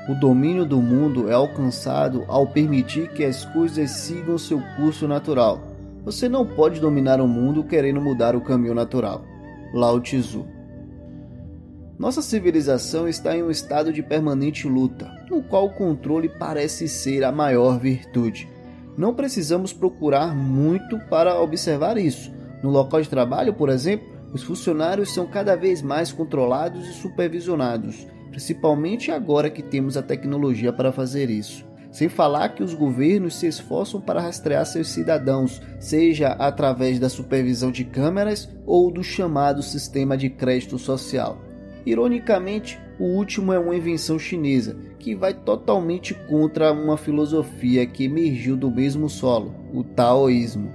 O domínio do mundo é alcançado ao permitir que as coisas sigam seu curso natural. Você não pode dominar o mundo querendo mudar o caminho natural. Lao Tzu. Nossa civilização está em um estado de permanente luta, no qual o controle parece ser a maior virtude. Não precisamos procurar muito para observar isso. No local de trabalho, por exemplo, os funcionários são cada vez mais controlados e supervisionados, principalmente agora que temos a tecnologia para fazer isso. Sem falar que os governos se esforçam para rastrear seus cidadãos, seja através da supervisão de câmeras ou do chamado sistema de crédito social. Ironicamente, o último é uma invenção chinesa, que vai totalmente contra uma filosofia que emergiu do mesmo solo, o taoísmo.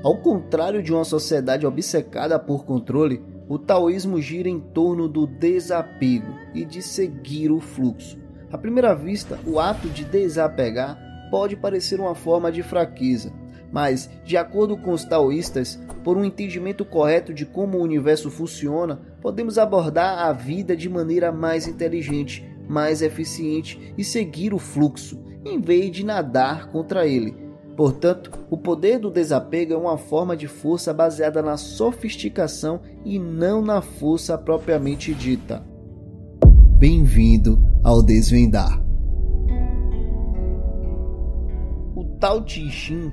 Ao contrário de uma sociedade obcecada por controle, o taoísmo gira em torno do desapego e de seguir o fluxo. À primeira vista, o ato de desapegar pode parecer uma forma de fraqueza, mas, de acordo com os taoístas, por um entendimento correto de como o universo funciona, podemos abordar a vida de maneira mais inteligente, mais eficiente e seguir o fluxo, em vez de nadar contra ele. Portanto, o poder do desapego é uma forma de força baseada na sofisticação e não na força propriamente dita. Bem-vindo ao Desvendar. O Tao Te Ching,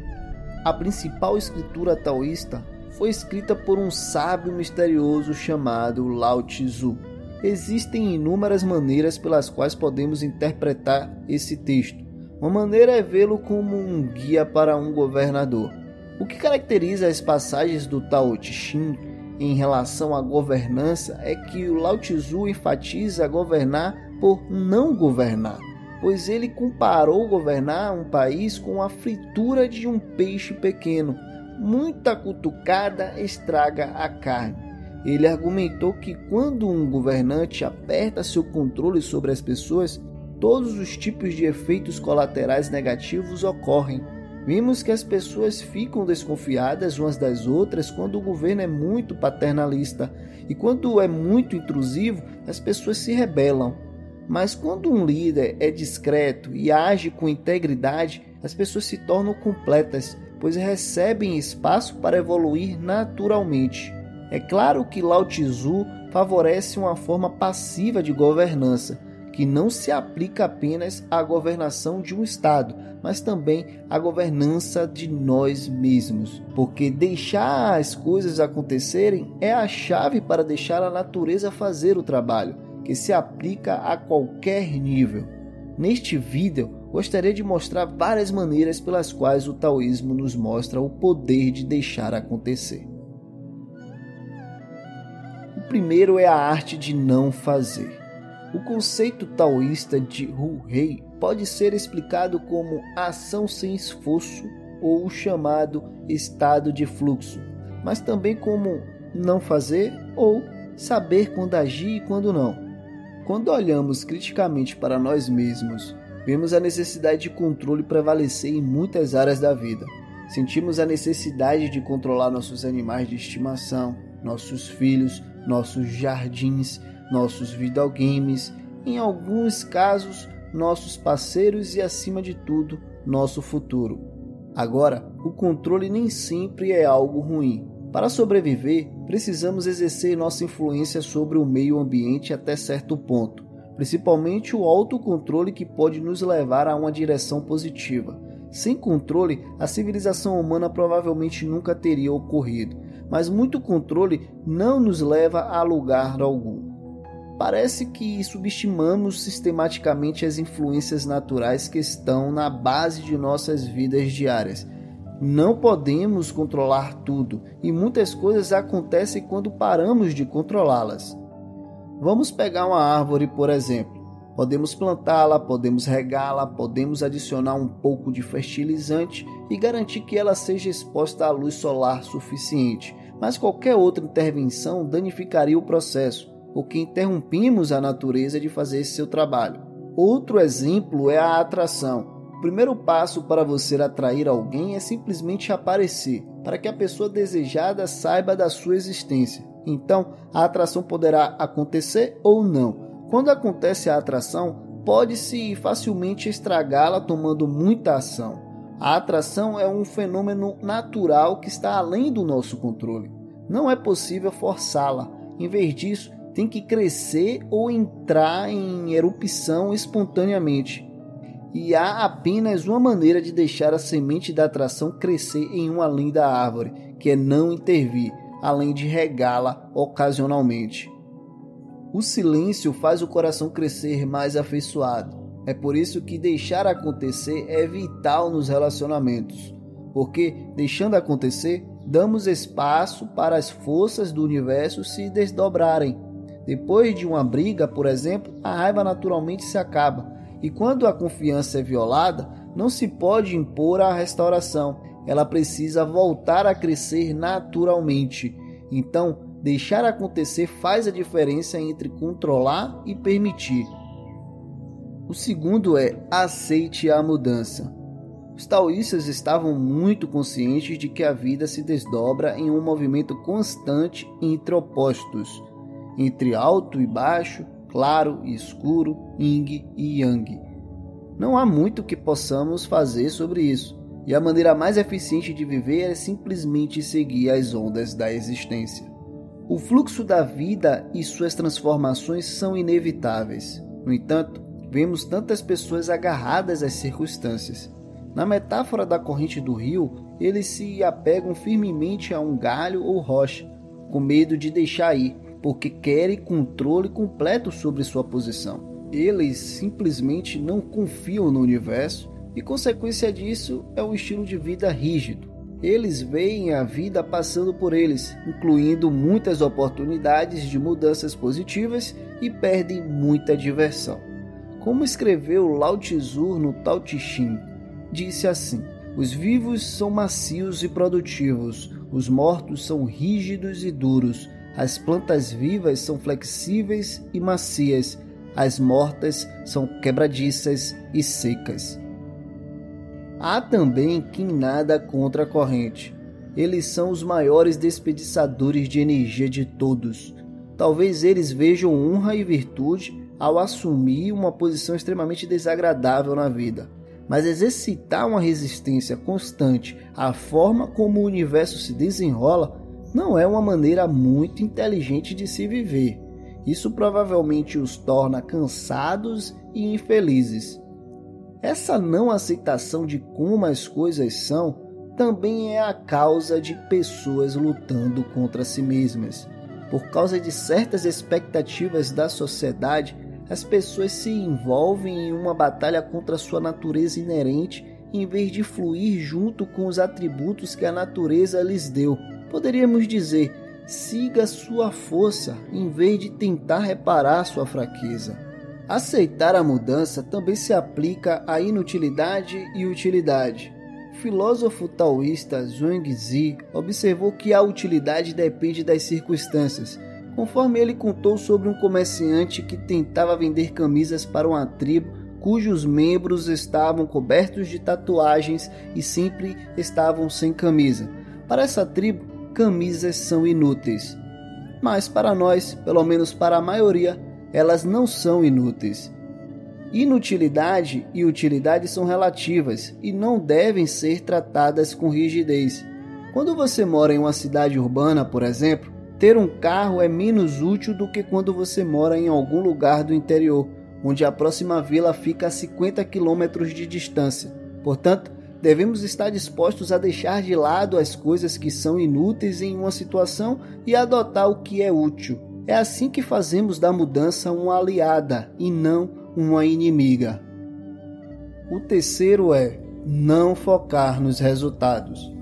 a principal escritura taoísta, foi escrita por um sábio misterioso chamado Lao Tzu. Existem inúmeras maneiras pelas quais podemos interpretar esse texto. Uma maneira é vê-lo como um guia para um governador. O que caracteriza as passagens do Tao Te Ching em relação à governança é que o Lao Tzu enfatiza governar por não governar, pois ele comparou governar um país com a fritura de um peixe pequeno. Muita cutucada estraga a carne. Ele argumentou que quando um governante aperta seu controle sobre as pessoas, todos os tipos de efeitos colaterais negativos ocorrem. Vimos que as pessoas ficam desconfiadas umas das outras quando o governo é muito paternalista, e quando é muito intrusivo, as pessoas se rebelam. Mas quando um líder é discreto e age com integridade, as pessoas se tornam completas, pois recebem espaço para evoluir naturalmente. É claro que Lao Tzu favorece uma forma passiva de governança, que não se aplica apenas à governação de um Estado, mas também à governança de nós mesmos. Porque deixar as coisas acontecerem é a chave para deixar a natureza fazer o trabalho, que se aplica a qualquer nível. Neste vídeo, gostaria de mostrar várias maneiras pelas quais o taoísmo nos mostra o poder de deixar acontecer. O primeiro é a arte de não fazer. O conceito taoísta de Hu Hei pode ser explicado como ação sem esforço ou o chamado estado de fluxo, mas também como não fazer ou saber quando agir e quando não. Quando olhamos criticamente para nós mesmos, vemos a necessidade de controle prevalecer em muitas áreas da vida. Sentimos a necessidade de controlar nossos animais de estimação, nossos filhos, nossos jardins, nossos videogames, em alguns casos, nossos parceiros e, acima de tudo, nosso futuro. Agora, o controle nem sempre é algo ruim. Para sobreviver, precisamos exercer nossa influência sobre o meio ambiente até certo ponto, principalmente o autocontrole que pode nos levar a uma direção positiva. Sem controle, a civilização humana provavelmente nunca teria ocorrido, mas muito controle não nos leva a lugar algum. Parece que subestimamos sistematicamente as influências naturais que estão na base de nossas vidas diárias. Não podemos controlar tudo, e muitas coisas acontecem quando paramos de controlá-las. Vamos pegar uma árvore, por exemplo. Podemos plantá-la, podemos regá-la, podemos adicionar um pouco de fertilizante e garantir que ela seja exposta à luz solar suficiente, mas qualquer outra intervenção danificaria o processo, porque interrompimos a natureza de fazer esse seu trabalho. Outro exemplo é a atração. O primeiro passo para você atrair alguém é simplesmente aparecer, para que a pessoa desejada saiba da sua existência. Então, a atração poderá acontecer ou não. Quando acontece a atração, pode-se facilmente estragá-la tomando muita ação. A atração é um fenômeno natural que está além do nosso controle. Não é possível forçá-la. Em vez disso, tem que crescer ou entrar em erupção espontaneamente. E há apenas uma maneira de deixar a semente da atração crescer em uma linda árvore, que é não intervir, além de regá-la ocasionalmente. O silêncio faz o coração crescer mais afeiçoado. É por isso que deixar acontecer é vital nos relacionamentos, porque, deixando acontecer, damos espaço para as forças do universo se desdobrarem. Depois de uma briga, por exemplo, a raiva naturalmente se acaba. E quando a confiança é violada, não se pode impor a restauração. Ela precisa voltar a crescer naturalmente. Então, deixar acontecer faz a diferença entre controlar e permitir. O segundo é: aceite a mudança. Os taoístas estavam muito conscientes de que a vida se desdobra em um movimento constante entre opostos, entre alto e baixo, claro e escuro, yin e yang. Não há muito que possamos fazer sobre isso, e a maneira mais eficiente de viver é simplesmente seguir as ondas da existência. O fluxo da vida e suas transformações são inevitáveis. No entanto, vemos tantas pessoas agarradas às circunstâncias. Na metáfora da corrente do rio, eles se apegam firmemente a um galho ou rocha, com medo de deixar ir, porque querem controle completo sobre sua posição. Eles simplesmente não confiam no universo e, consequência disso, é um estilo de vida rígido. Eles veem a vida passando por eles, incluindo muitas oportunidades de mudanças positivas, e perdem muita diversão. Como escreveu Lao Tzu no Tao Te Ching, disse assim: os vivos são macios e produtivos, os mortos são rígidos e duros, as plantas vivas são flexíveis e macias, as mortas são quebradiças e secas. Há também quem nada contra a corrente. Eles são os maiores desperdiçadores de energia de todos. Talvez eles vejam honra e virtude ao assumir uma posição extremamente desagradável na vida. Mas exercitar uma resistência constante à forma como o universo se desenrola não é uma maneira muito inteligente de se viver. Isso provavelmente os torna cansados e infelizes. Essa não aceitação de como as coisas são também é a causa de pessoas lutando contra si mesmas. Por causa de certas expectativas da sociedade, as pessoas se envolvem em uma batalha contra sua natureza inerente em vez de fluir junto com os atributos que a natureza lhes deu. Poderíamos dizer: siga sua força em vez de tentar reparar sua fraqueza. Aceitar a mudança também se aplica à inutilidade e utilidade. O filósofo taoísta Zhuangzi observou que a utilidade depende das circunstâncias, conforme ele contou sobre um comerciante que tentava vender camisas para uma tribo cujos membros estavam cobertos de tatuagens e sempre estavam sem camisa. Para essa tribo, camisas são inúteis. Mas para nós, pelo menos para a maioria, elas não são inúteis. Inutilidade e utilidade são relativas e não devem ser tratadas com rigidez. Quando você mora em uma cidade urbana, por exemplo, ter um carro é menos útil do que quando você mora em algum lugar do interior, onde a próxima vila fica a 50 quilômetros de distância. Portanto, devemos estar dispostos a deixar de lado as coisas que são inúteis em uma situação e adotar o que é útil. É assim que fazemos da mudança uma aliada e não uma inimiga. O terceiro é não focar nos resultados.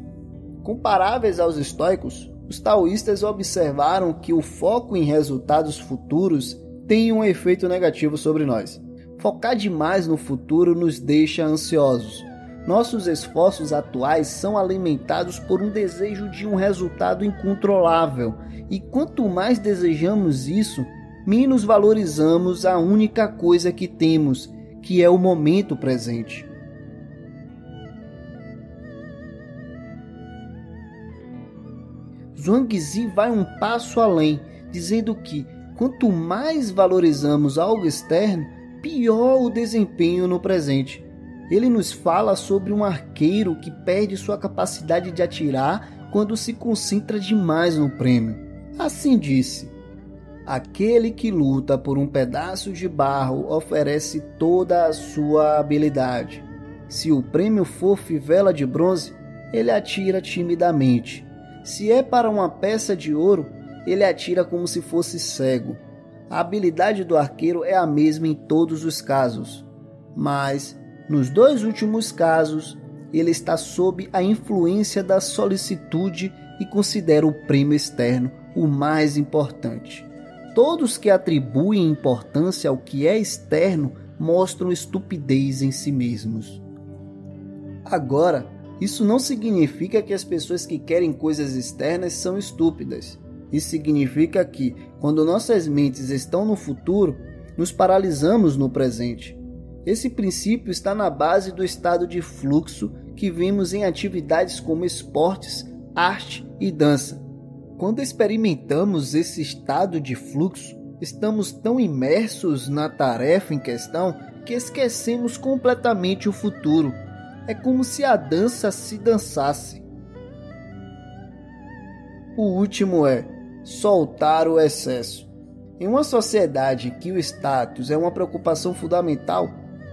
Comparáveis aos estoicos, os taoístas observaram que o foco em resultados futuros tem um efeito negativo sobre nós. Focar demais no futuro nos deixa ansiosos. Nossos esforços atuais são alimentados por um desejo de um resultado incontrolável, e quanto mais desejamos isso, menos valorizamos a única coisa que temos, que é o momento presente. Zhuangzi vai um passo além, dizendo que Quanto mais valorizamos algo externo, pior o desempenho no presente. Ele nos fala sobre um arqueiro que perde sua capacidade de atirar quando se concentra demais no prêmio. Assim disse: aquele que luta por um pedaço de barro oferece toda a sua habilidade. Se o prêmio for fivela de bronze, ele atira timidamente. Se é para uma peça de ouro, ele atira como se fosse cego. A habilidade do arqueiro é a mesma em todos os casos, mas nos dois últimos casos, ele está sob a influência da solicitude e considera o prêmio externo o mais importante. Todos que atribuem importância ao que é externo mostram estupidez em si mesmos. Agora, isso não significa que as pessoas que querem coisas externas são estúpidas. Isso significa que, quando nossas mentes estão no futuro, nos paralisamos no presente. Esse princípio está na base do estado de fluxo que vemos em atividades como esportes, arte e dança. Quando experimentamos esse estado de fluxo, estamos tão imersos na tarefa em questão que esquecemos completamente o futuro. É como se a dança se dançasse. O último é soltar o excesso. Em uma sociedade em que o status é uma preocupação fundamental,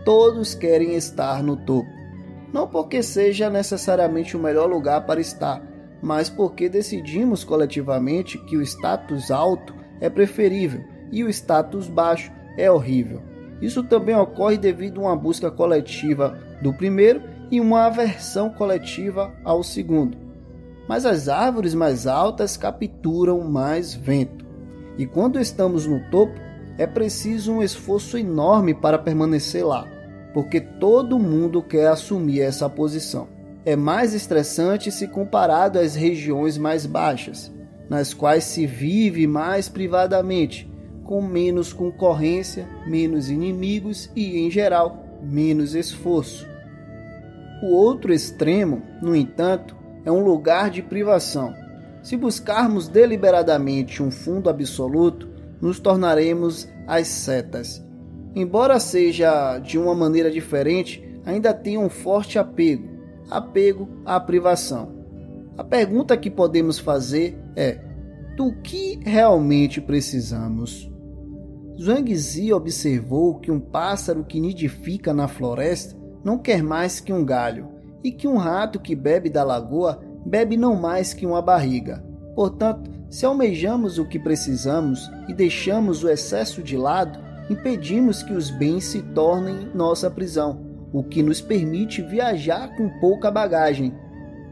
todos querem estar no topo. Não porque seja necessariamente o melhor lugar para estar, mas porque decidimos coletivamente que o status alto é preferível e o status baixo é horrível. Isso também ocorre devido a uma busca coletiva do primeiro e uma aversão coletiva ao segundo. Mas as árvores mais altas capturam mais vento. E quando estamos no topo, é preciso um esforço enorme para permanecer lá, porque todo mundo quer assumir essa posição. É mais estressante se comparado às regiões mais baixas, nas quais se vive mais privadamente, com menos concorrência, menos inimigos e, em geral, menos esforço. O outro extremo, no entanto, é um lugar de privação. Se buscarmos deliberadamente um fundo absoluto, nos tornaremos ascetas. Embora seja de uma maneira diferente, ainda tem um forte apego à privação. A pergunta que podemos fazer é: do que realmente precisamos? Zhuangzi observou que um pássaro que nidifica na floresta não quer mais que um galho, e que um rato que bebe da lagoa bebe não mais que uma barriga. Portanto, se almejamos o que precisamos e deixamos o excesso de lado, impedimos que os bens se tornem nossa prisão, o que nos permite viajar com pouca bagagem.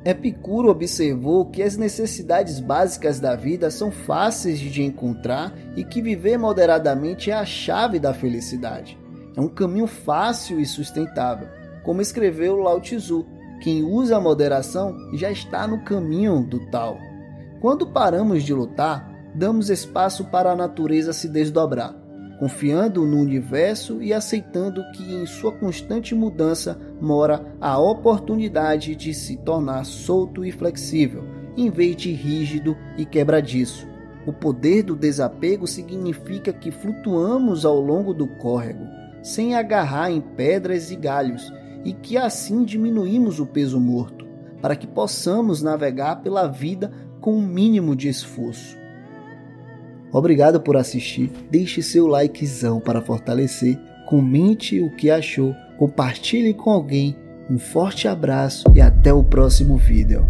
Epicuro observou que as necessidades básicas da vida são fáceis de encontrar e que viver moderadamente é a chave da felicidade. É um caminho fácil e sustentável. Como escreveu Lao Tzu, quem usa a moderação já está no caminho do Tao. Quando paramos de lutar, damos espaço para a natureza se desdobrar, confiando no universo e aceitando que em sua constante mudança mora a oportunidade de se tornar solto e flexível, em vez de rígido e quebradiço. O poder do desapego significa que flutuamos ao longo do córrego, sem agarrar em pedras e galhos, e que assim diminuímos o peso morto, para que possamos navegar pela vida com um mínimo de esforço. Obrigado por assistir, deixe seu likezão para fortalecer, comente o que achou, compartilhe com alguém, um forte abraço e até o próximo vídeo.